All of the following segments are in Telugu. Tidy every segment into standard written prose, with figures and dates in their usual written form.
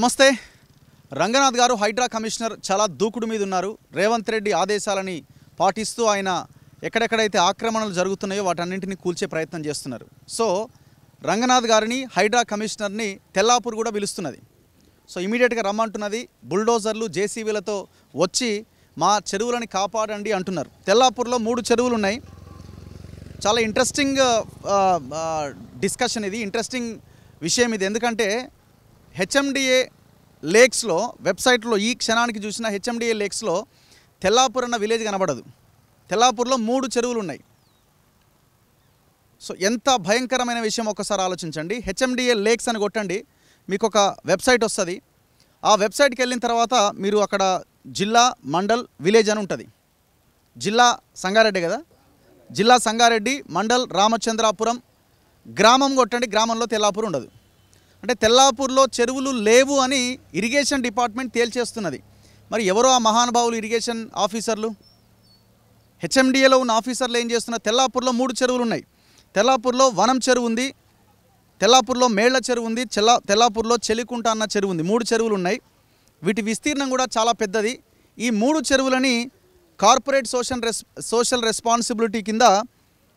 నమస్తే. రంగనాథ్ గారు హైడ్రా కమిషనర్ చాలా దూకుడు మీద ఉన్నారు. రేవంత్ రెడ్డి ఆదేశాలని పాటిస్తూ ఆయన ఎక్కడెక్కడైతే ఆక్రమణలు జరుగుతున్నాయో వాటన్నింటినీ కూల్చే ప్రయత్నం చేస్తున్నారు. సో రంగనాథ్ గారిని హైడ్రా కమిషనర్ని తెల్లాపూర్ కూడా పిలుస్తున్నది. సో ఇమీడియట్గా రమ్మంటున్నది. బుల్డోజర్లు జేసీబీలతో వచ్చి మా చెరువులని కాపాడండి అంటున్నారు. తెల్లాపూర్లో 3 చెరువులు ఉన్నాయి. చాలా ఇంట్రెస్టింగ్ డిస్కషన్ ఇది, ఇంట్రెస్టింగ్ విషయం ఇది. ఎందుకంటే హెచ్ఎండిఏ లేక్స్లో వెబ్సైట్లో ఈ క్షణానికి చూసిన హెచ్ఎండిఏ లేక్స్లో తెల్లాపూర్ అన్న విలేజ్ కనబడదు. తెల్లాపూర్లో 3 చెరువులు ఉన్నాయి. సో ఎంత భయంకరమైన విషయం ఒక్కసారి ఆలోచించండి. హెచ్ఎండిఏ లేక్స్ అని కొట్టండి, మీకు ఒక వెబ్సైట్ వస్తుంది. ఆ వెబ్సైట్కి వెళ్ళిన తర్వాత మీరు అక్కడ జిల్లా, మండల్, విలేజ్ అని ఉంటుంది. జిల్లా సంగారెడ్డి కదా, జిల్లా సంగారెడ్డి, మండల్ రామచంద్రాపురం, గ్రామం కొట్టండి, గ్రామంలో తెల్లాపూర్ ఉండదు. అంటే తెల్లాపూర్లో చెరువులు లేవు అని ఇరిగేషన్ డిపార్ట్మెంట్ తేల్చేస్తున్నది. మరి ఎవరో ఆ మహానుభావులు ఇరిగేషన్ ఆఫీసర్లు, హెచ్ఎండిఏలో ఉన్న ఆఫీసర్లు ఏం చేస్తున్నారు? తెల్లాపూర్లో 3 చెరువులు ఉన్నాయి. తెల్లాపూర్లో వనం చెరువు ఉంది, తెల్లాపూర్లో మేళ్ల చెరువు ఉంది, తెల్లాపూర్లో చెలికుంట అన్న చెరువు ఉంది. 3 చెరువులు ఉన్నాయి. వీటి విస్తీర్ణం కూడా చాలా పెద్దది. ఈ 3 చెరువులని కార్పొరేట్ సోషల్ రెస్పాన్సిబిలిటీ కింద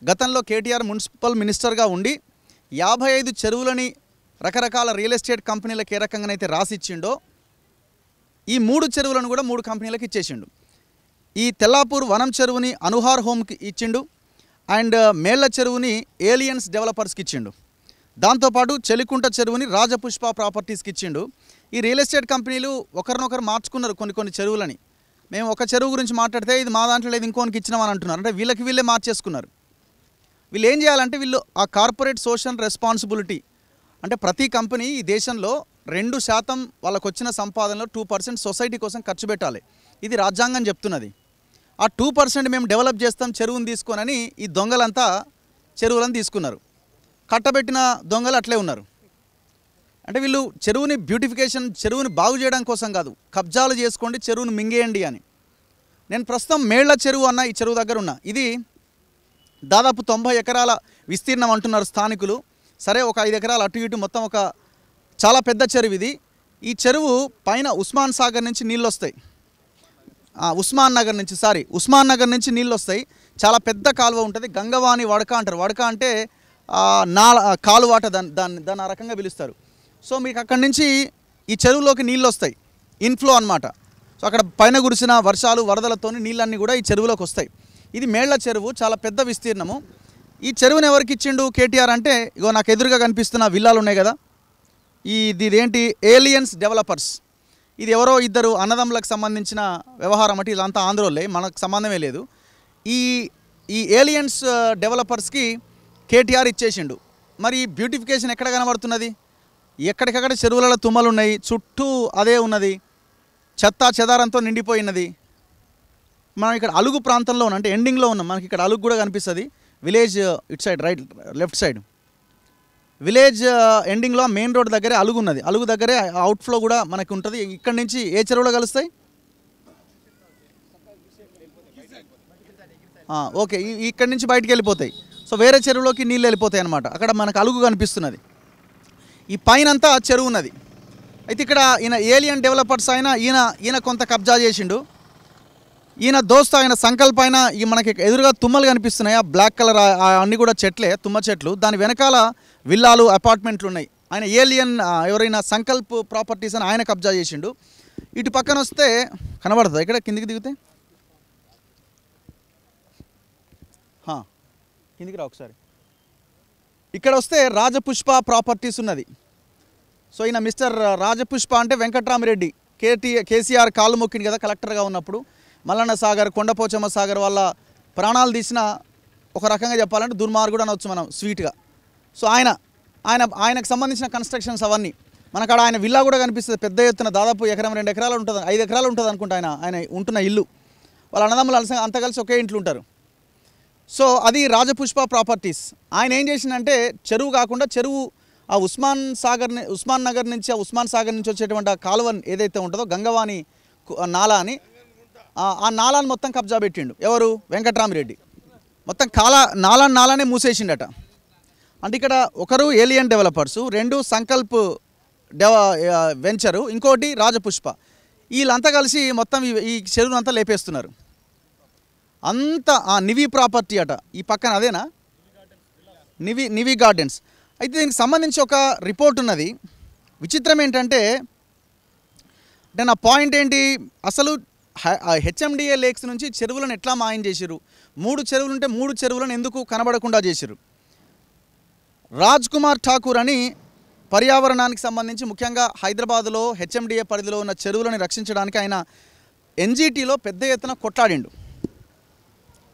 గతంలో కేటీఆర్ మున్సిపల్ మినిస్టర్గా ఉండి 55 చెరువులని రకరకాల రియల్ ఎస్టేట్ కంపెనీలకు ఏ రకంగానైతే రాసిచ్చిండో ఈ 3 చెరువులను కూడా 3 కంపెనీలకు ఇచ్చేసిండు. ఈ తెల్లాపూర్ వనం చెరువుని అనుహార్ హోమ్కి ఇచ్చిండు, అండ్ మేళ్ల చెరువుని ఏలియన్స్ డెవలపర్స్కి ఇచ్చిండు. దాంతోపాటు చెలికుంట చెరువుని రాజపుష్ప ప్రాపర్టీస్కి ఇచ్చిండు. ఈ రియల్ ఎస్టేట్ కంపెనీలు ఒకరినొకరు మార్చుకున్నారు కొన్ని చెరువులని. మేము ఒక చెరువు గురించి మాట్లాడితే ఇది మా దాంట్లో లేదు, ఇంకోనికి ఇచ్చినామని అంటున్నారు. అంటే వీళ్ళే మార్చేసుకున్నారు. వీళ్ళు ఏం చేయాలంటే వీళ్ళు ఆ కార్పొరేట్ సోషల్ రెస్పాన్సిబిలిటీ అంటే ప్రతి కంపెనీ ఈ దేశంలో 2% వాళ్ళకు వచ్చిన సంపాదనలో 2% సొసైటీ కోసం ఖర్చు పెట్టాలి. ఇది రాజ్యాంగం చెప్తున్నది. ఆ 2% మేము డెవలప్ చేస్తాం చెరువుని తీసుకోనని ఈ దొంగలంతా చెరువులను తీసుకున్నారు. కట్టబెట్టిన దొంగలు అట్లే ఉన్నారు. అంటే వీళ్ళు చెరువుని బ్యూటిఫికేషన్, చెరువుని బాగు చేయడం కోసం కాదు, కబ్జాలు చేసుకోండి, చెరువుని మింగేయండి అని. నేను ప్రస్తుతం మేళ్ల చెరువు అన్న ఈ చెరువు దగ్గర ఉన్నా. ఇది దాదాపు 90 ఎకరాల విస్తీర్ణం అంటున్నారు స్థానికులు. సరే, ఒక 5 ఎకరాలు అటు ఇటు మొత్తం ఒక చాలా పెద్ద చెరువు ఇది. ఈ చెరువు పైన ఉస్మాన్ సాగర్ నుంచి నీళ్ళు వస్తాయి. ఉస్మాన్ నగర్ నుంచి నీళ్ళు వస్తాయి. చాలా పెద్ద కాలువ ఉంటుంది. గంగవాణి వడక అంటారు. వడక అంటే కాలువాట, దాన్ని ఆ రకంగా పిలుస్తారు. సో మీకు అక్కడి నుంచి ఈ చెరువులోకి నీళ్ళు వస్తాయి, ఇన్ఫ్లో అన్నమాట. సో అక్కడ పైన కురిసిన వర్షాలు, వరదలతో నీళ్ళన్నీ కూడా ఈ చెరువులోకి వస్తాయి. ఇది మేళ్ల చెరువు, చాలా పెద్ద విస్తీర్ణము. ఈ చెరువుని ఎవరికి ఇచ్చిండు కేటీఆర్ అంటే, ఇగో నాకు ఎదురుగా కనిపిస్తున్న విల్లాలు ఉన్నాయి కదా, ఇదేంటి ఏలియన్స్ డెవలపర్స్. ఇది ఎవరో 2 అన్నదమ్ములకు సంబంధించిన వ్యవహారం అంటే ఇదంతా ఆంధ్రోలే, మనకు సంబంధమే లేదు. ఈ ఏలియన్స్ డెవలపర్స్కి కేటీఆర్ ఇచ్చేసిండు. మరి బ్యూటిఫికేషన్ ఎక్కడ కనబడుతున్నది? ఎక్కడికక్కడ చెరువులలో తుమ్మలు ఉన్నాయి, చుట్టూ అదే ఉన్నది, చెత్తా చెదారంతో నిండిపోయినది. మనం ఇక్కడ అలుగు ప్రాంతంలో ఉన్నాం, అంటే ఎండింగ్లో ఉన్నాం. మనకి ఇక్కడ అలుగు కూడా కనిపిస్తుంది. విలేజ్ ఇటు సైడ్, లెఫ్ట్ సైడ్ విలేజ్ ఎండింగ్లో మెయిన్ రోడ్ దగ్గరే అలుగు ఉన్నది. అలుగు దగ్గరే అవుట్ఫ్లో కూడా మనకి ఉంటుంది. ఇక్కడ నుంచి ఏ చెరువులో కలుస్తాయి? ఓకే, ఇక్కడి నుంచి బయటికి వెళ్ళిపోతాయి. సో వేరే చెరువులోకి నీళ్ళు వెళ్ళిపోతాయి అన్నమాట. అక్కడ మనకు అలుగు కనిపిస్తున్నది. ఈ పైనంతా చెరువు ఉన్నది. అయితే ఇక్కడ ఈయన ఏలియన్ డెవలపర్స్ అయినా ఈయన కొంత కబ్జా చేసిండు. ఈయన దోస్తు ఆయన సంకల్ప అయినా ఈ మనకి ఎదురుగా తుమ్మలు కనిపిస్తున్నాయి, ఆ బ్లాక్ కలర్ అన్నీ కూడా చెట్లే, తుమ్మ చెట్లు. దాని వెనకాల విల్లాలు, అపార్ట్మెంట్లు ఉన్నాయి. ఆయన ఏలియన్ ఎవరైనా సంకల్ప్ ప్రాపర్టీస్ అని ఆయన కబ్జా చేసిండు. ఇటు పక్కన వస్తే కనబడుతుంది, ఇక్కడ కిందికి దిగితే కిందికి రా ఒకసారి. ఇక్కడ వస్తే రాజపుష్ప ప్రాపర్టీస్ ఉన్నది. సో ఈయన మిస్టర్ రాజపుష్ప అంటే వెంకట్రామిరెడ్డి, కేసీఆర్ కాళ్ళు మొక్కింది కదా కలెక్టర్గా ఉన్నప్పుడు. మల్లన్న సాగర్, కొండపోచమ్మ సాగర్ వాళ్ళ ప్రాణాలు తీసిన, ఒక రకంగా చెప్పాలంటే దుర్మార్గుడు అనవచ్చు మనం స్వీట్గా. సో ఆయనకు సంబంధించిన కన్స్ట్రక్షన్స్ అవన్నీ మనకు ఆయన విల్లా కూడా కనిపిస్తుంది. పెద్ద ఎత్తున దాదాపు 1-2 ఎకరాలు ఉంటుంది, 5 ఎకరాలు ఉంటుంది అనుకుంటా ఆయన ఉంటున్న ఇల్లు. వాళ్ళ అన్నదమ్ములు అంతా కలిసి ఒకే ఇంట్లో ఉంటారు. సో అది రాజపుష్ప ప్రాపర్టీస్. ఆయన ఏం చేసిందంటే చెరువు కాకుండా ఆ ఉస్మాన్ సాగర్ నుంచి వచ్చేటువంటి ఆ కాలువ ఏదైతే ఉంటుందో గంగవాణి నాలా అని, ఆ నాలాన్ని మొత్తం కబ్జా పెట్టిండు. ఎవరు? వెంకట్రామిరెడ్డి. మొత్తం నాలానే మూసేసిండట. అంటే ఇక్కడ ఒకరు ఏలియన్ డెవలపర్సు, 2 సంకల్ప్ వెంచరు, ఇంకోటి రాజపుష్ప. వీళ్ళంతా కలిసి మొత్తం ఈ చెరువును అంతా లేపేస్తున్నారు. అంతా నివి ప్రాపర్టీ అట, ఈ పక్కన అదేనా నివి గార్డెన్స్. అయితే దీనికి సంబంధించి ఒక రిపోర్ట్ ఉన్నది. విచిత్రం ఏంటంటే నా పాయింట్ ఏంటి, అసలు హెచ్ఎండిఏ లేక్స్ నుంచి చెరువులను ఎట్లా మాయం చేసిరు? 3 చెరువులు ఉంటే 3 చెరువులను ఎందుకు కనబడకుండా చేసిరు? రాజ్ కుమార్ ఠాకూర్ అని పర్యావరణానికి సంబంధించి ముఖ్యంగా హైదరాబాదులో హెచ్ఎండిఏ పరిధిలో ఉన్న చెరువులను రక్షించడానికి ఆయన ఎన్జిటీలో పెద్ద ఎత్తున కొట్లాడిండు.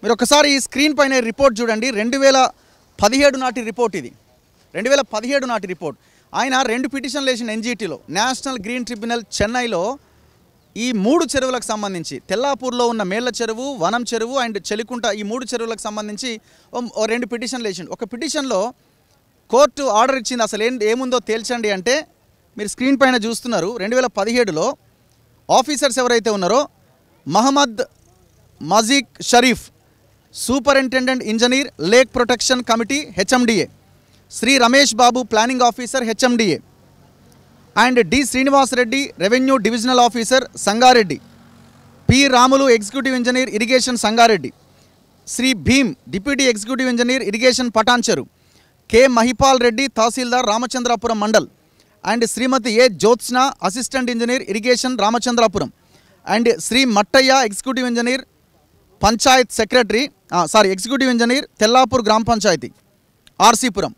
మీరు ఒకసారి ఈ స్క్రీన్ పైన రిపోర్ట్ చూడండి. 2017 నాటి రిపోర్ట్ ఇది, 2017 నాటి రిపోర్ట్. ఆయన 2 పిటిషన్లు వేసిన ఎన్జిటీలో, నేషనల్ గ్రీన్ ట్రిబ్యునల్ చెన్నైలో ఈ 3 చెరువులకు సంబంధించి, తెల్లాపూర్లో ఉన్న మేళ్ల చెరువు, వనం చెరువు అండ్ చెలికుంట, ఈ 3 చెరువులకు సంబంధించి 2 పిటిషన్లు వేసిండు. ఒక పిటిషన్లో కోర్టు ఆర్డర్ ఇచ్చింది, అసలు ఏముందో తేల్చండి అంటే మీరు స్క్రీన్ పైన చూస్తున్నారు. 2017లో ఆఫీసర్స్ ఎవరైతే ఉన్నారో Mohammad Majeed Sharif, superintendent engineer lake protection committee HMDA, Shri Ramesh Babu planning officer HMDA and D Srinivas Reddy revenue divisional officer Sangareddy, P Ramulu executive engineer irrigation Sangareddy, Shri Bheem deputy executive engineer irrigation Patancheru, K Mahipal Reddy tahsildar Ramachandrapuram mandal and Shrimati A Jyotsna assistant engineer irrigation Ramachandrapuram and Shri Mattaiah executive engineer panchayat secretary executive engineer Tellapur గ్రామ పంచాయతీ ఆర్సీపురం.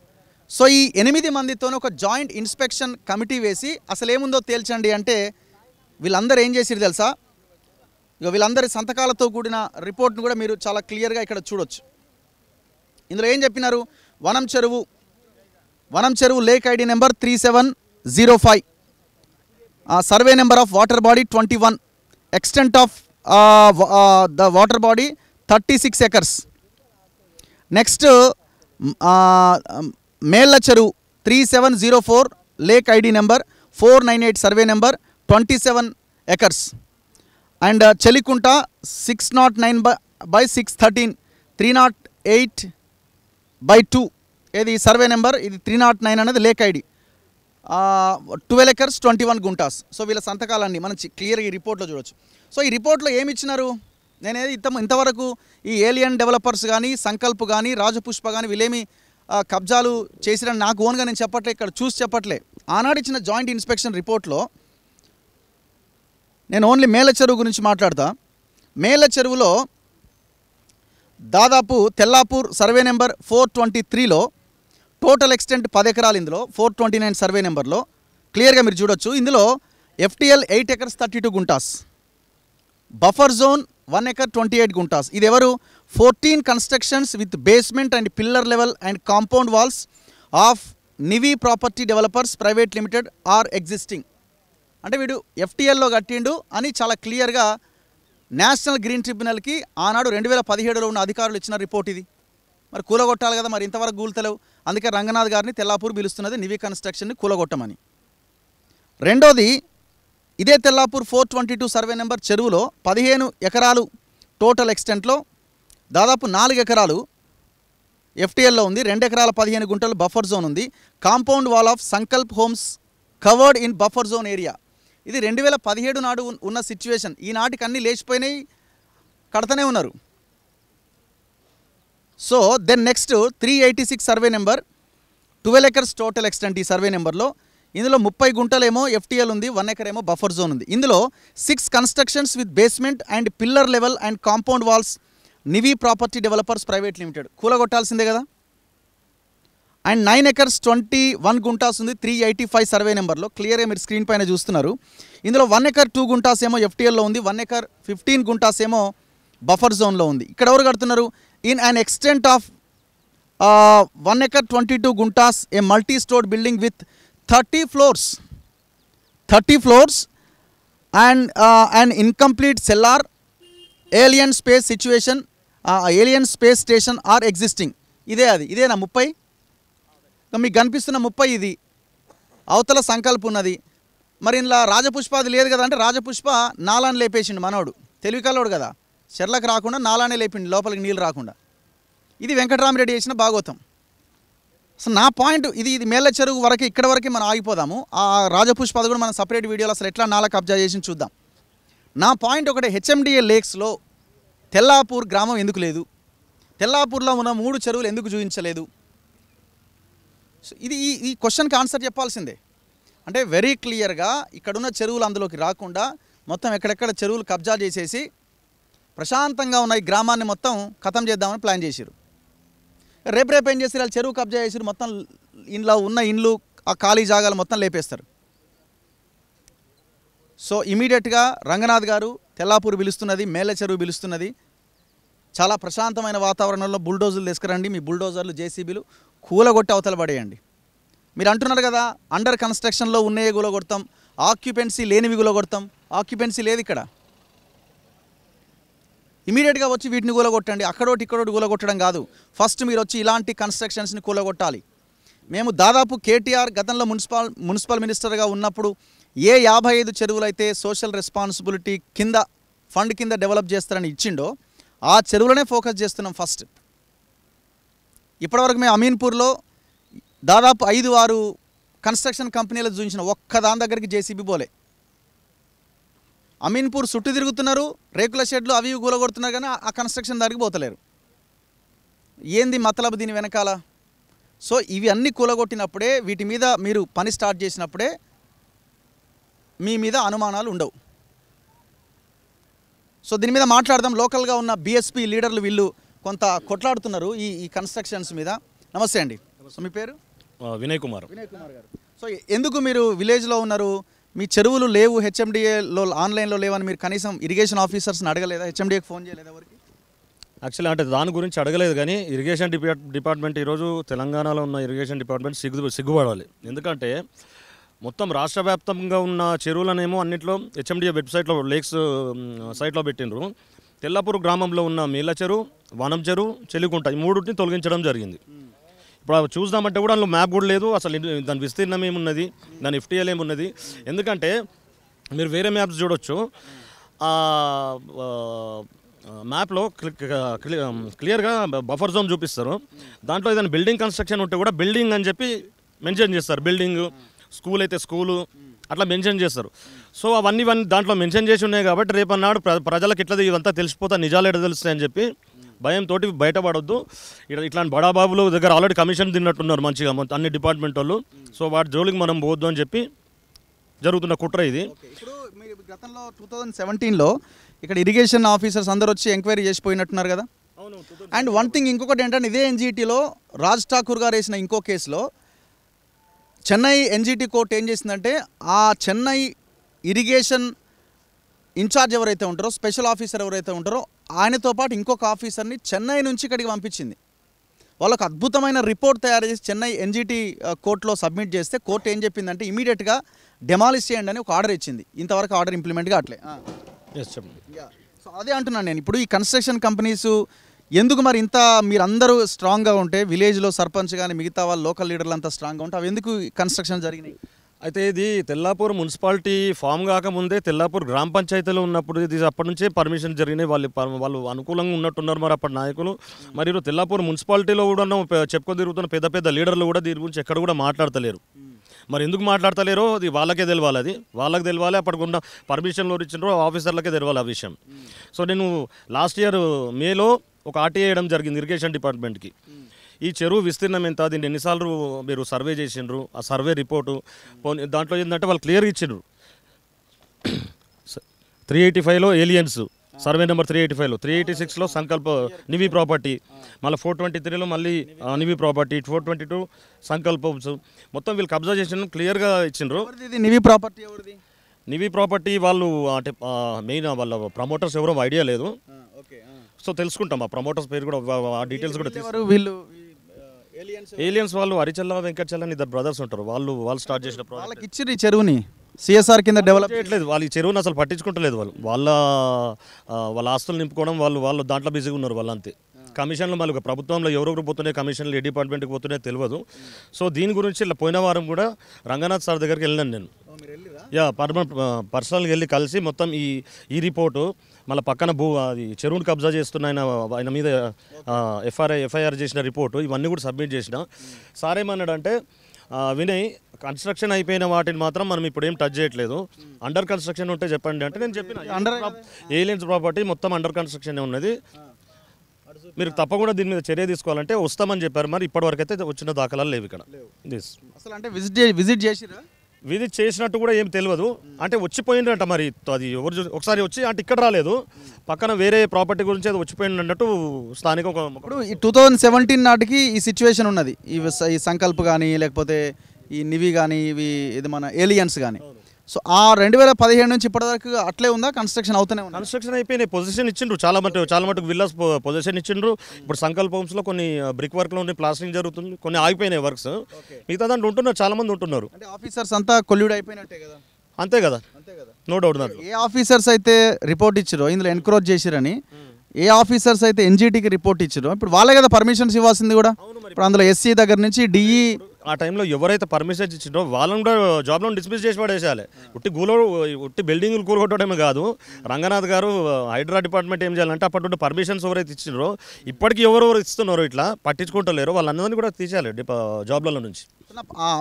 సో ఈ 8 మందితో ఒక జాయింట్ ఇన్స్పెక్షన్ కమిటీ వేసి అసలు ఏముందో తేల్చండి అంటే వీళ్ళందరూ ఏం చేసిరు తెలుసా? ఇక వీళ్ళందరి సంతకాలతో కూడిన రిపోర్ట్ను కూడా మీరు చాలా క్లియర్గా ఇక్కడ చూడొచ్చు. ఇందులో ఏం చెప్పినారు? వనం చెరువు lake ID number 3705, survey number of water body 21, extent of the water body 36 acres. Next Mella చెరువు 3704 lake ID number 498, survey number 27 acres. And Chelikunta 609/613 308/2, ఇది సర్వే నెంబర్, ఇది 309 అనేది లేక్ ఐడి, 12 acres 21 గుంటాస్. సో వీళ్ళ సంతకాలన్నీ మనం క్లియర్గా ఈ రిపోర్ట్లో చూడొచ్చు. సో ఈ రిపోర్ట్లో ఏమి ఇచ్చినారు? నేనేది ఇంతవరకు ఈ ఏలియన్ డెవలపర్స్ కానీ, సంకల్ప్ కానీ, రాజపుష్ప కానీ వీళ్ళేమి కబ్జాలు చేసిరని నాకు ఓన్గా నేను చెప్పట్లే, ఇక్కడ చూసి చెప్పట్లే. ఆనాడు ఇచ్చిన జాయింట్ ఇన్స్పెక్షన్ రిపోర్ట్లో నేను ఓన్లీ మేళ్ల చెరువు గురించి మాట్లాడతా. మేళ్ల చెరువులో దాదాపు తెల్లాపూర్ సర్వే నెంబర్ 423లో టోటల్ ఎక్స్టెంట్ 10 ఎకరాలు, ఇందులో 429 సర్వే నెంబర్లో క్లియర్గా మీరు చూడొచ్చు. ఇందులో FTL 8 acres 32 guntas, buffer zone 1 acre 28 guntas. ఇది ఎవరు? 14 constructions with basement and pillar level and compound walls of Nivi property developers private limited are existing. అంటే వీడు FTLలో కట్టిండు అని చాలా క్లియర్గా నేషనల్ గ్రీన్ ట్రిబ్యునల్కి ఆనాడు 2017లో ఉన్న అధికారులు ఇచ్చిన రిపోర్ట్ ఇది. మరి కూలగొట్టాలి కదా, మరి ఇంతవరకు కూల్తలేవు. అందుకే రంగనాథ్ గారిని తెల్లాపూర్ పిలుస్తున్నది నివి కన్స్ట్రక్షన్ని కూలగొట్టమని. రెండోది, ఇదే తెల్లాపూర్ 422 సర్వే నెంబర్ చెరువులో 15 ఎకరాలు టోటల్ ఎక్స్టెంట్లో దాదాపు 4 ఎకరాలు FTLలో ఉంది, 2 ఎకరాల 15 గుంటలు బఫర్ జోన్ ఉంది. Compound wall of Sankalp homes covered in buffer zone area. ఇది 2017 నాడు ఉన్న సిచ్యువేషన్. ఈనాటికి అన్నీ లేచిపోయినాయి, కడతనే ఉన్నారు. So then next 386 survey number 12 acres total extent ఈ సర్వే నెంబర్లో. ఇందులో 30 గుంటలేమో FTL ఉంది, 1 acre ఏమో బఫర్ జోన్ ఉంది. ఇందులో 6 constructions with basement and pillar level and compound walls Nivi property developers private limited, కూలగొట్టాల్సిందే కదా. అండ్ 9 acres 21 గుంటాస్ ఉంది 385 సర్వే నెంబర్లో, క్లియర్గా మీరు స్క్రీన్ పైన చూస్తున్నారు. ఇందులో 1 acre 2 గుంటాస్ ఏమో FTLలో ఉంది, 1 acre 15 గుంటాస్ ఏమో బఫర్ జోన్లో ఉంది. ఇక్కడ ఎవరు కడుతున్నారు? In an extent of 1 acre 22 guntas a multi stored building with 30 floors and an incomplete cellar, alien space situation, alien space station are existing. ఇదేనా 30? మీకు కనిపిస్తున్న 30 ఇది. అవతల సంకల్పం ఉన్నది. మరి ఇలా రాజపుష్పాది లేదు కదా అంటే రాజపుష్ప నాలాన్ని లేపేసిండు మనోడు, తెలివికల్లోడు కదా, చెర్లకు రాకుండా నాలానే లేపిండు, లోపలికి నీళ్ళు రాకుండా. ఇది వెంకటరామరెడ్డి చేసిన భాగవతం. అసలు నా పాయింట్ ఇది మేళ్ళ చెరువు వరకు ఇక్కడ వరకే మనం ఆగిపోదాము. ఆ రాజపుష్పది కూడా మనం సపరేట్ వీడియోలో అసలు ఎట్లా నాలా కబ్జా చేసి చూద్దాం. నా పాయింట్ ఒకటే, హెచ్ఎండిఏ లేక్స్లో తెల్లాపూర్ గ్రామం ఎందుకు లేదు, తెల్లాపూర్లో ఉన్న 3 చెరువులు ఎందుకు చూపించలేదు? ఇది ఈ క్వశ్చన్కి ఆన్సర్ చెప్పాల్సిందే. అంటే వెరీ క్లియర్గా ఇక్కడున్న చెరువులు అందులోకి రాకుండా మొత్తం ఎక్కడెక్కడ చెరువులు కబ్జా చేసేసి ప్రశాంతంగా ఉన్న ఈ గ్రామాన్ని మొత్తం ఖతం చేద్దామని ప్లాన్ చేశారు. రేపు ఏం చేస్తారు, వాళ్ళు చెరువు కబ్జా చేసారు, మొత్తం ఇంట్లో ఉన్న ఇండ్లు ఆ ఖాళీ జాగాలు మొత్తం లేపేస్తారు. సో ఇమీడియట్గా రంగనాథ్ గారు తెల్లాపూర్ పిలుస్తున్నది, మేళ్ళ చెరువు పిలుస్తున్నది. చాలా ప్రశాంతమైన వాతావరణంలో బుల్డోజర్లు తీసుకురండి, మీ బుల్డోజర్లు జేసీబీలు కూలగొట్టి అవతల పడేయండి. మీరు అంటున్నారు కదా అండర్ కన్స్ట్రక్షన్లో ఉన్నాయే కూలగొడతాం, ఆక్యుపెన్సీ లేనివి కూలగొడతాం. ఆక్యుపెన్సీ లేదు ఇక్కడ. ఇమీడియట్గా వచ్చి వీటిని కూలగొట్టండి. అక్కడోటి ఇక్కడోటి కూలగొట్టడం కాదు, ఫస్ట్ మీరు వచ్చి ఇలాంటి కన్స్ట్రక్షన్స్ని కూలగొట్టాలి. మేము దాదాపు కేటీఆర్ గతంలో మున్సిపల్ మినిస్టర్గా ఉన్నప్పుడు ఏ 55 చెరువులు అయితే సోషల్ రెస్పాన్సిబిలిటీ కింద ఫండ్ కింద డెవలప్ చేస్తారని ఇచ్చిండో ఆ చెరువులనే ఫోకస్ చేస్తున్నాం ఫస్ట్. ఇప్పటివరకు మేము అమీన్పూర్లో దాదాపు 5-6 కన్స్ట్రక్షన్ కంపెనీలు చూపించిన ఒక్క దాని దగ్గరికి జేసీబీ పోలే. అమీన్పూర్ చుట్టూ తిరుగుతున్నారు, రేకుల షెడ్లు అవి కూలగొడుతున్నారు, కానీ ఆ కన్స్ట్రక్షన్ దానికి పోతలేరు. ఏంది మతలబు దీని వెనకాల? సో ఇవి అన్నీ కూలగొట్టినప్పుడే, వీటి మీద మీరు పని స్టార్ట్ చేసినప్పుడే మీ మీద అనుమానాలు ఉండవు. సో దీని మీద మాట్లాడదాం. లోకల్గా ఉన్న బీఎస్పీ లీడర్లు వీళ్ళు కొంత కొట్లాడుతున్నారు ఈ కన్స్ట్రక్షన్స్ మీద. నమస్తే అండి. సో మీ పేరు? వినయ్ కుమార్ గారు. సో ఎందుకు మీరు విలేజ్లో ఉన్నారు, మీ చెరువులు లేవు, హెచ్ఎండిఏలో ఆన్లైన్లో లేవని మీరు కనీసం ఇరిగేషన్ ఆఫీసర్స్ని అడగలేదా? హెచ్ఎండిఏకి ఫోన్ చేయలేదా ఎవరికి? యాక్చువల్లీ అంటే దాని గురించి అడగలేదు, కానీ ఇరిగేషన్ డిపార్ట్మెంట్ ఈరోజు తెలంగాణలో ఉన్న ఇరిగేషన్ డిపార్ట్మెంట్ సిగ్గుపడాలి. ఎందుకంటే మొత్తం రాష్ట్ర వ్యాప్తంగా ఉన్న చెరువులనేమో అన్నింటిలో హెచ్ఎండిఏ వెబ్సైట్లో లేక్స్ సైట్లో పెట్టిండ్రు. తెల్లాపూర్ గ్రామంలో ఉన్న మేళ్ళ చెరువు, వనం చెరువు, చెలిగుంట ఈ 3ని తొలగించడం జరిగింది. ఇప్పుడు చూద్దామంటే కూడా అందులో మ్యాప్ కూడా లేదు, అసలు దాని విస్తీర్ణం ఏమున్నది, దాని ఎఫ్టీఎల్ ఏమున్నది. ఎందుకంటే మీరు వేరే మ్యాప్స్ చూడొచ్చు, మ్యాప్లో క్లియర్గా బఫర్ జోన్ చూపిస్తారు. దాంట్లో ఏదైనా బిల్డింగ్ కన్స్ట్రక్షన్ ఉంటే కూడా బిల్డింగ్ అని చెప్పి మెన్షన్ చేస్తారు. బిల్డింగ్, స్కూల్ అయితే స్కూలు అట్లా మెన్షన్ చేస్తారు. సో అవన్నీ దాంట్లో మెన్షన్ చేసి ఉన్నాయి కాబట్టి రేపన్నాడు ప్రజలకు ఇట్లా ఇవంతా తెలిసిపోతా, నిజాలు ఎట్లా తెలుస్తాయని చెప్పి భయంతో బయటపడొద్దు. ఇట్లాంటి బడాబాబుల దగ్గర ఆల్రెడీ కమిషన్ తిన్నట్టున్నారు మంచిగా అన్ని డిపార్ట్మెంట్ వాళ్ళు. సో వాటి జోలికి మనం పోవద్దు అని చెప్పి జరుగుతున్న కుట్ర ఇది. ఇప్పుడు మీరు గతంలో 2017లో ఇక్కడ ఇరిగేషన్ ఆఫీసర్స్ అందరూ వచ్చి ఎంక్వైరీ చేసిపోయినట్టున్నారు కదా. అండ్ వన్ థింగ్ ఇంకొకటి ఏంటంటే, ఇదే ఎన్జీటీలో రాజ్ ఠాకూర్ గారు వేసిన ఇంకో కేసులో చెన్నై ఎన్జీటీ కోర్టు ఏం చేసిందంటే, ఆ చెన్నై ఇరిగేషన్ ఇన్ఛార్జ్ ఎవరైతే ఉంటారో, స్పెషల్ ఆఫీసర్ ఎవరైతే ఉంటారో ఆయనతో పాటు ఇంకొక ఆఫీసర్ని చెన్నై నుంచి ఇక్కడికి పంపించింది. వాళ్ళకు అద్భుతమైన రిపోర్ట్ తయారు చేసి చెన్నై ఎన్జీటీ కోర్టులో సబ్మిట్ చేస్తే కోర్టు ఏం చెప్పిందంటే ఇమీడియట్గా డెమాలిష్ చేయండి అని ఒక ఆర్డర్ ఇచ్చింది. ఇంతవరకు ఆర్డర్ ఇంప్లిమెంట్ కావట్లే. సో అదే అంటున్నాను నేను. ఇప్పుడు ఈ కన్స్ట్రక్షన్ కంపెనీస్ ఎందుకు మరి ఇంత మీరందరూ స్ట్రాంగ్గా ఉంటే, విలేజ్లో సర్పంచ్ కానీ మిగతా వాళ్ళు లోకల్ లీడర్లు అంతా స్ట్రాంగ్గా ఉంటే అవి ఎందుకు కన్స్ట్రక్షన్ జరిగినాయి? అయితే ఇది తెల్లాపూర్ మున్సిపాలిటీ ఫామ్ కాకముందే తెల్లాపూర్ గ్రామ పంచాయతీలో ఉన్నప్పుడు ఇది అప్పటి నుంచే పర్మిషన్ జరిగినాయి. వాళ్ళు అనుకూలంగా ఉన్నట్టున్నారు మరి అప్పటి నాయకులు. మరియు తెల్లాపూర్ మున్సిపాలిటీలో కూడా చెప్పుకొని తిరుగుతున్న పెద్ద పెద్ద లీడర్లు కూడా దీని గురించి ఎక్కడ కూడా మాట్లాడతలేరు. మరి ఎందుకు మాట్లాడతలేరో అది వాళ్ళకే తెలియాలి. అది వాళ్ళకి తెలియాలి. అప్పటికున్న పర్మిషన్లో ఇచ్చినారో ఆఫీసర్లకే తెలియాలి ఆ విషయం. సో నేను లాస్ట్ ఇయర్ మేలో ఒక ఆర్టీఐ వేయడం జరిగింది ఇరిగేషన్ డిపార్ట్మెంట్కి. ఈ చెరువు విస్తీర్ణం ఎంత, దీన్ని ఎన్నిసార్లు మీరు సర్వే చేసిండ్రు, ఆ సర్వే రిపోర్టు దాంట్లో ఏంటంటే వాళ్ళు క్లియర్గా ఇచ్చిండ్రు. 385లో ఏలియన్స్ సర్వే నెంబర్ 385లో, 386లో సంకల్ప నివి ప్రాపర్టీ, మళ్ళీ 423లో మళ్ళీ నివి ప్రాపర్టీ, 422 సంకల్ప మొత్తం వీళ్ళు కబ్జా చేసిన క్లియర్గా ఇచ్చిండ్రు. నివి ప్రాపర్టీ ఎవరిది? నివి ప్రాపర్టీ వాళ్ళు అంటే మెయిన్ వాళ్ళ ప్రమోటర్స్ ఎవరో ఐడియా లేదు. సో తెలుసుకుంటాం ఆ ప్రమోటర్స్ పేరు కూడా, ఆ డీటెయిల్స్ కూడా. ఏలియన్స్ వాళ్ళు హరిచల్ల వెంకటచల్ల అని 2 బ్రదర్స్ ఉంటారు. వాళ్ళు స్టార్ట్ చేసిన వాళ్ళకి ఇచ్చి చెరువుని సిఎస్ఆర్ కింద డెవలప్ చేయట్లేదు. వాళ్ళు ఈ చెరువుని అసలు పట్టించుకుంటలేదు. వాళ్ళ ఆస్తులు నింపుకోవడం, వాళ్ళు దాంట్లో బిజీగా ఉన్నారు. వాళ్ళు అంతే. కమిషన్లు మళ్ళీ ప్రభుత్వంలో ఎవరెవరు పోతున్నాయి కమిషన్లు, ఏ డిపార్ట్మెంట్కి పోతున్నాయో తెలియదు. సో దీని గురించి పోయిన వారం కూడా రంగనాథ్ సార్ దగ్గరికి వెళ్ళినాను నేను. యా పర్సనల్గా వెళ్ళి కలిసి మొత్తం ఈ రిపోర్టు మళ్ళీ పక్కన అది చెరువును కబ్జా చేస్తున్న ఆయన మీద ఎఫ్ఐఆర్ చేసిన రిపోర్టు ఇవన్నీ కూడా సబ్మిట్ చేసిన. సార్ ఏమన్నాడంటే వినయ్ కన్స్ట్రక్షన్ అయిపోయిన వాటిని మాత్రం మనం ఇప్పుడు ఏం టచ్ చేయట్లేదు, అండర్ కన్స్ట్రక్షన్ ఉంటే చెప్పండి అంటే నేను చెప్పిన ఏలియన్స్ ప్రాపర్టీ మొత్తం అండర్ కన్స్ట్రక్షన్ ఉన్నది, మీరు తప్పకుండా దీని మీద చర్య తీసుకోవాలంటే వస్తామని చెప్పారు. మరి ఇప్పటివరకు అయితే వచ్చిన దాఖలాలు లేవు ఇక్కడ. అసలు అంటే విజిట్ చేసిరా? విజిట్ చేసినట్టు కూడా ఏం తెలియదు, అంటే వచ్చిపోయిందంట. మరి అది ఎవరు ఒకసారి వచ్చి అంటే ఇక్కడ రాలేదు, పక్కన వేరే ప్రాపర్టీ గురించి అది వచ్చిపోయింది అన్నట్టు స్థానిక ఇప్పుడు ఈ 2017 నాటికి ఈ సిచ్యువేషన్ ఉన్నది. ఈ సంకల్ప్ కానీ లేకపోతే ఈ నివి కానీ ఇవి ఇది మన ఏలియన్స్ కానీ. సో ఆ 2015 నుంచి ఇప్పటివరకు అట్లే ఉందా? కన్స్ట్రక్షన్ అవుతూనే ఉంది? కన్స్ట్రక్షన్ అయిపోయినాయి, పొజిషన్ ఇచ్చిండ్రు, చాలా మటుకు విల్లాస్ పొజిషన్ ఇచ్చిండ్రు. ఇప్పుడు సంకల్ప హోమ్స్లో కొన్ని బ్రిక్ వర్క్లో ప్లాస్టింగ్ జరుగుతుంది, కొన్ని ఆగిపోయినాయి వర్క్స్, మిగతా దాంట్లో ఉంటున్నారు, చాలా మంది ఉంటున్నారు. అంటే ఆఫీసర్స్ అంతా కొల్యూడ్ అయిపోయినట్టే కదా? అంతే కదా, నో డౌట్. ఏ ఆఫీసర్స్ అయితే రిపోర్ట్ ఇచ్చారో ఇందులో ఎన్క్రోచ్ చేసిరని, ఏ ఆఫీసర్స్ అయితే ఎన్జిటికి రిపోర్ట్ ఇచ్చారో ఇప్పుడు వాళ్ళే కదా పర్మిషన్స్ ఇవ్వాల్సింది కూడా. ఇప్పుడు అందులో ఎస్సీ దగ్గర నుంచి డిఈ ఆ టైంలో ఎవరైతే పర్మిషన్ ఇచ్చిండ్రో వాళ్ళని కూడా జాబ్లో డిస్మిస్ చేసి పడేసేయాలి. ఉట్టి బిల్డింగ్లు కూలగొట్టడమే కాదు, రంగనాథ్ గారు హైడ్రా డిపార్ట్మెంట్ ఏం చేయాలంటే అప్పటి పర్మిషన్స్ ఎవరైతే ఇచ్చిండ్రో ఇప్పటికీ ఎవరెవరు ఇస్తున్నారో ఇట్లా పట్టించుకుంటలేరు వాళ్ళందరినీ కూడా తీసేయాలి జాబ్లలో నుంచి.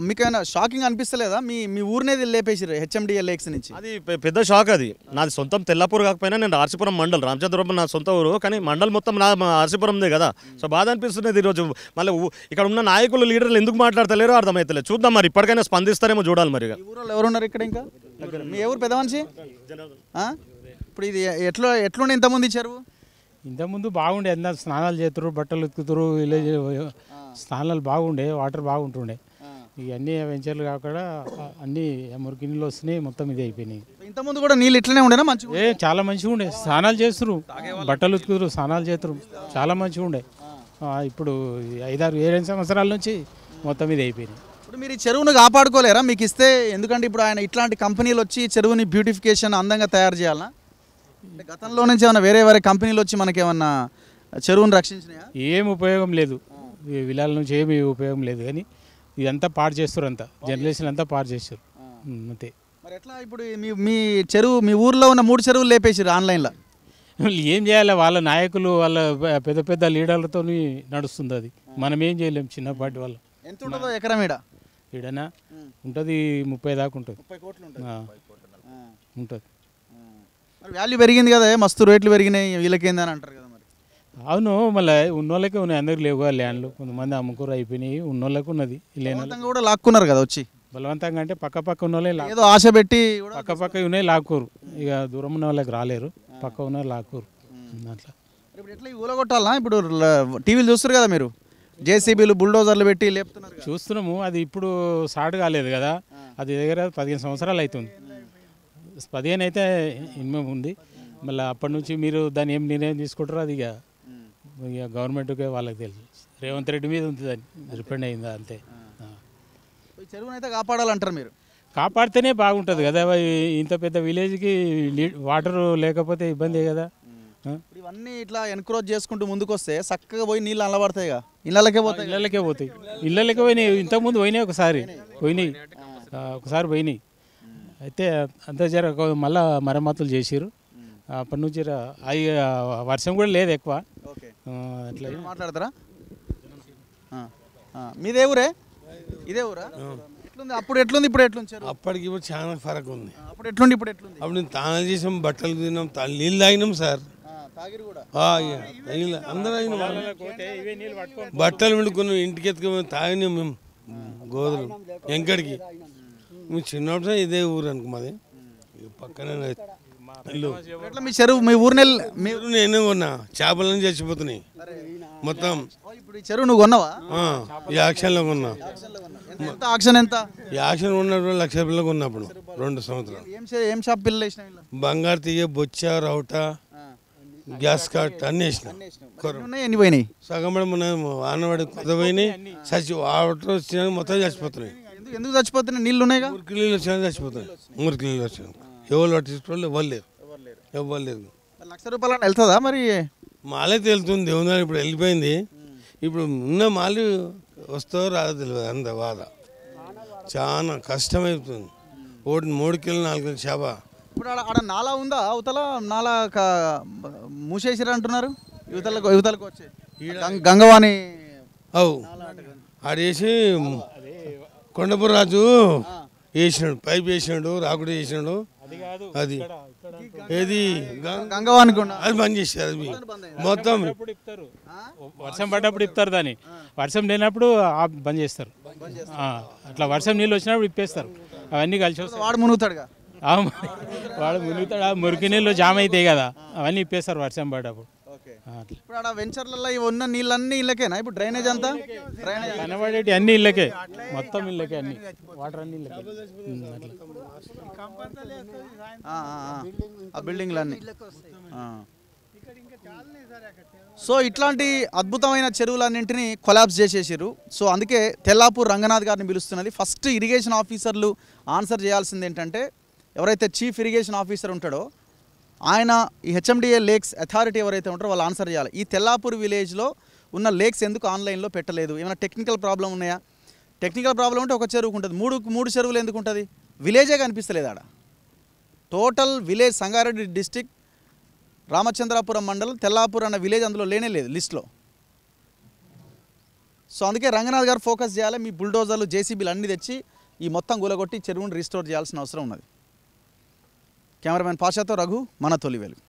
మీకైనా షాకింగ్ అనిపిస్తలేదా? మీ ఊరినేది లేపేసిరు హెచ్ఎండిఏ లేక్స్ నుంచి. అది పెద్ద షాక్. అది నాది సొంతం తెల్లాపూర్ కాకపోయినా నేను ఆర్సీపురం మండల్, రామచంద్రపురం నా సొంత ఊరు, కానీ మండల్ మొత్తం నా ఆర్సీపురందే కదా. సో బాధ అనిపిస్తున్నది ఈరోజు. మళ్ళీ ఇక్కడ ఉన్న నాయకులు లీడర్లు ఎందుకు మాట్లాడతలేరో అర్థమవుతలేదు. చూద్దాం మరి ఇప్పటికైనా స్పందిస్తారేమో చూడాలి. మరి ఊళ్ళో ఎవరున్నారు ఇక్కడ? ఇంకా మీ ఎవరు పెద్ద మనిషి? ఇప్పుడు ఇది ఎట్లుండే ఇంతమంది ఇచ్చారు? ఇంతకుముందు బాగుండే, ఎంత స్నానాలు చేతురు, బట్టలు ఉతుకుతురు, విలేజ్ స్నానాలు బాగుండే, వాటర్ బాగుంటుండే. ఇవన్నీ వెంచర్లు కాకుండా అన్నీ మురికి నీళ్ళు వస్తున్నాయి, మొత్తం ఇది అయిపోయినాయి. ఇంతకుముందు కూడా నీళ్ళు ఇట్లనే ఉండేనా? మంచిగా చాలా మంచిగా ఉండే, స్నానాలు చేస్తురు, బట్టలు ఉతుకుతురు, స్నానాలు చేతురు, చాలా మంచిగా ఉండే. ఇప్పుడు 5-6-7 సంవత్సరాల నుంచి మొత్తం ఇది అయిపోయినాయి. ఇప్పుడు మీరు ఈ చెరువును కాపాడుకోలేరా? మీకు ఇస్తే, ఎందుకంటే ఇప్పుడు ఆయన ఇట్లాంటి కంపెనీలు వచ్చి చెరువుని బ్యూటిఫికేషన్ అందంగా తయారు చేయాలా? అంటే గతంలో నుంచి ఏమైనా వేరే కంపెనీలు వచ్చి మనకి ఏమన్నా చెరువును రక్షించినాయా? ఏం ఉపయోగం లేదు, విలాల నుంచి ఏమి ఉపయోగం లేదు. కానీ ఇదంతా పాడు చేస్తారు, అంతా జనరేషన్ అంతా పాడు చేస్తారు అంతే. మరి ఎట్లా ఇప్పుడు మీ చెరువు, మీ ఊర్లో ఉన్న 3 చెరువులు లేపేసారు ఆన్లైన్లో. ఏం చేయాలి? వాళ్ళ నాయకులు, వాళ్ళ పెద్ద పెద్ద లీడర్లతో నడుస్తుంది అది. మనం ఏం చేయలేం, చిన్నపాటి వాళ్ళు. ఎంత ఉంటుందో ఎకరం ఈడనా ఉంటుంది 30 దాకా ఉంటుంది. 30 కోట్లు ఉంటుంది. మరి వాల్యూ పెరిగింది కదా, మస్తు రేట్లు పెరిగినాయి, వీళ్ళకేందని అంటారు కదా. మరి అవును, మళ్ళీ ఉన్నోళ్ళకే ఉన్నాయి, అందరికి లేవు ల్యాండ్లు. కొంతమంది అమ్ముకూర అయిపోయినాయి, ఉన్నోళ్ళకి ఉన్నది. బలవంతంగా కూడా లాక్కున్నారు కదా వచ్చి. బలవంతంగా అంటే పక్క ఉన్న వాళ్ళే ఏదో ఆశ పెట్టి పక్క ఉన్నాయి లాక్కోరు. ఇక దూరం ఉన్న వాళ్ళకి రాలేరు, పక్క ఉన్న లాక్కోరు అట్లా. ఇప్పుడు ఎట్లా ఊలగొట్టాలా? ఇప్పుడు టీవీలు చూస్తారు కదా మీరు, జేసీబీలు బుల్డోజర్లు పెట్టి లేపుతున్నారు. చూస్తున్నాము, అది ఇప్పుడు స్టార్ట్ కాలేదు కదా, అది దగ్గర 15 సంవత్సరాలు అవుతుంది. 15 అయితే ఇన్మే ఉంది. మళ్ళీ అప్పటి నుంచి మీరు దాన్ని ఏం నిర్ణయం తీసుకుంటారో అది ఇక గవర్నమెంట్కే వాళ్ళకి తెలుసు. రేవంత్ రెడ్డి మీద ఉంది, దాన్ని డిపెండ్ అయిందా అంతే. చెరువును అయితే కాపాడాలంటారు మీరు? కాపాడితేనే బాగుంటుంది కదా. ఇంత పెద్ద విలేజ్కి వాటర్ లేకపోతే ఇబ్బందే కదా. ఇవన్నీ ఇట్లా ఎన్క్రోచ్ చేసుకుంటూ ముందుకు వస్తే చక్కగా పోయి నీళ్ళు అల్లబడతాయిగా, ఇళ్ళకే పోతాయి. ఇళ్ళకే పోయినాయి. ఇంతకుముందు పోయినాయి, ఒకసారి పోయినాయి. అయితే అంత జర మళ్ళీ మరమ్మతులు చేసిరు. అప్పటి నుంచి వర్షం కూడా లేదు ఎక్కువ. అట్లా మాట్లాడతారా? మీదే ఊరే? ఇదే ఊరా? ఎట్లుంది అప్పుడు, ఎట్లుంది ఇప్పుడు, ఎట్లుంది? అప్పటికి ఇప్పుడు చాలా ఫరక్ ఉంది. అప్పుడు ఎట్లుండి ఇప్పుడు ఎట్లుంది? అప్పుడు నేను తానాలు చేసాం, బట్టలు తిన్నాం, నీళ్ళు తాగినాం సార్. అందరూ బట్టలు వండుకున్నాం, ఇంటికి ఎత్తుకుని తాగినాం మేము. గోధులు వెంకడికి మేము చిన్నప్పుడు ఇదే ఊరు అనుకో మాది, పక్కనే ఇల్లు. మీ చెరువు, మీ ఊరు మీరు నేనే కొన్నా, చేపలని చచ్చిపోతున్నాయి మొత్తం. ఇప్పుడు ఈ చెరువు నువ్వు కొన్నావా? ఈ యాక్షన్లో కొన్నా. ఆక్షన్ ఎంత? ఈ యాక్షన్ ఉన్నప్పుడు 1,00,000 రూపాయలు కొన్నప్పుడు 2 సంవత్సరాలు. ఏం షాప్ పిల్లలు వేసిన? బంగారు తీయ, బొచ్చ, రౌట, గ్యాస్ కట్ అన్నీ వేసిన. ఎన్ని పోయినాయి? సగం వానవాడి కొత్త పోయినాయి, వాటర్ వచ్చినా మొత్తం చచ్చిపోతున్నాయి. ఎందుకు చచ్చిపోతున్నాయి? నీళ్ళు ఉన్నాయిగా. మురికి నీళ్ళు వచ్చినా చచ్చిపోతున్నాయి. మురికి నీళ్ళు వచ్చినా ఎవరు పట్టించుకోవాలి, ఇవ్వలేరు. 1,00,000 రూపాయలు వెళ్తుందా మరి? మాలే తెలుతుంది, దేవుని ఇప్పుడు వెళ్ళిపోయింది. ఇప్పుడు ఉన్న మాలు వస్తో రాదో తెలియదు, అంత బాధ. చాలా కష్టమైపోతుంది. ఒకటి 3 కిలో 4 కిలో చేప. ఇప్పుడు ఆడ నాలా ఉందా అవతల నాలా మూసేసిరా అంటున్నారు యువతలకు వచ్చి గంగవాణి అవు ఆడేసి కొండపూర్ రాజు వేసినాడు, పైప్ వేసినాడు, రాకుడు వేసినాడు. అది ఏది గంగవాని అది బంద్ చేశారు. అది మొత్తం వర్షం పడ్డప్పుడు ఇస్తారు, దాన్ని వర్షం లేనప్పుడు బంద్ చేస్తారు. అట్లా వర్షం నీళ్ళు వచ్చినప్పుడు ఇప్పేస్తారు. అవన్నీ కలిసి వస్తాయి. వాడు మునుగుతాడుగా, వాడు మునుగుతాడు. మురికి నీళ్ళు జామ అవుతాయి కదా, అవన్నీ ఇప్పేస్తారు వర్షం పడ్డప్పుడు. ఇప్పుడు ఆడ వెంచర్లలో ఇవి ఉన్న నీళ్ళన్నీ ఇళ్ళకేనా? ఇప్పుడు డ్రైనేజ్ అంతా కనబడేటి అన్ని ఇళ్ళకే, మొత్తం ఇళ్ళకే, అన్ని వాటర్ అన్ని ఇళ్ళకే. ఆ బిల్డింగ్లన్నీ. సో ఇట్లాంటి అద్భుతమైన చెరువులన్నింటినీ కొలాప్స్ చేసేసారు. సో అందుకే తెల్లాపూర్ రంగనాథ్ గారిని పిలుస్తున్నది. ఫస్ట్ ఇరిగేషన్ ఆఫీసర్లు ఆన్సర్ చేయాల్సింది ఏంటంటే, ఎవరైతే చీఫ్ ఇరిగేషన్ ఆఫీసర్ ఉంటాడో ఆయన ఈ హెచ్ఎండిఏ లేక్స్ అథారిటీ ఎవరైతే ఉంటారో వాళ్ళు ఆన్సర్ చేయాలి. ఈ తెల్లాపూర్ విలేజ్లో ఉన్న లేక్స్ ఎందుకు ఆన్లైన్లో పెట్టలేదు? ఏమైనా టెక్నికల్ ప్రాబ్లం ఉన్నాయా? టెక్నికల్ ప్రాబ్లం ఉంటే ఒక చెరువుకు ఉంటుంది, మూడు చెరువులు ఎందుకు ఉంటుంది? విలేజే కనిపిస్తలేదు ఆడ. Total village Sangareddy district Ramachandrapuram మండలం తెల్లాపూర్ అన్న విలేజ్ అందులో లేనే లేదు లిస్ట్లో. సో అందుకే రంగనాథ్ గారు ఫోకస్ చేయాలి. మీ బుల్డోజర్లు జేసీబీలు అన్నీ తెచ్చి ఈ మొత్తం గులగొట్టి చెరువును రీస్టోర్ చేయాల్సిన అవసరం ఉన్నది. కెమెరామెన్ పాషాతో రఘు, మన తొలివేలు.